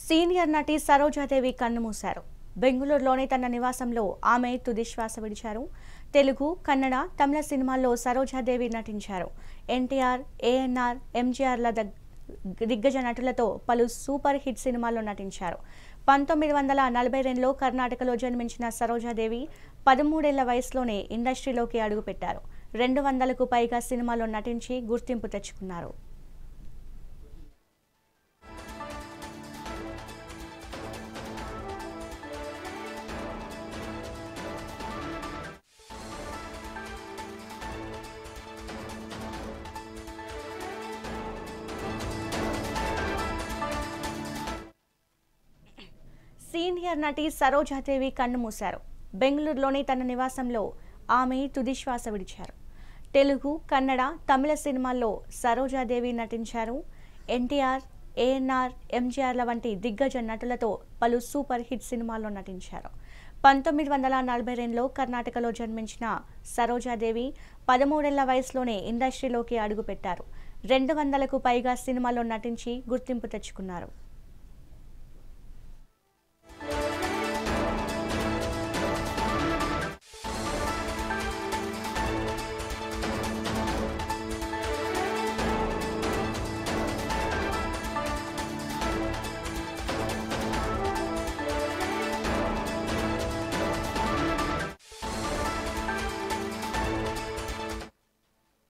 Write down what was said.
Senior నటి సరోజాదేవి కన్నుమూశారు. బెంగళూరులోని తన నివాసంలో ఆమె తుది శ్వాస విడిచారు. తెలుగు, కన్నడ, తమిళ సినిమాల్లో సరోజాదేవి నటించారు. ఎన్టీఆర్, ఏఎన్ఆర్, ఎంజీఆర్ల దిగ్గజ నటులతో పలు సూపర్ హిట్ సినిమాల్లో నటించారు. 1942లో కర్ణాటకలో జన్మించిన సరోజాదేవి 13 ఏళ్ల వయసులోనే ఇండస్ట్రీలోకి అడుగుపెట్టారు. 200కు పైగా సినిమాల్లో నటించి గుర్తింపు తెచ్చుకున్నారు. సీనియర్ నటి సరోజాదేవి కన్నుమూశారు. బెంగళూరులోని తన నివాసంలో ఆమె తుది శ్వాస విడిచారు. తెలుగు, కన్నడ, తమిళ సినిమాల్లో సరోజాదేవి నటించారు. ఎన్టీఆర్, ఏఎన్ఆర్, ఎంజీఆర్ల వంటి దిగ్గజ నటులతో పలు సూపర్ హిట్ సినిమాల్లో నటించారు. 1942లో కర్ణాటకలో జన్మించిన సరోజాదేవి 13 ఏళ్ల వయసులోనే ఇండస్ట్రీలోకి అడుగుపెట్టారు. 200కు పైగా సినిమాల్లో నటించి గుర్తింపు తెచ్చుకున్నారు.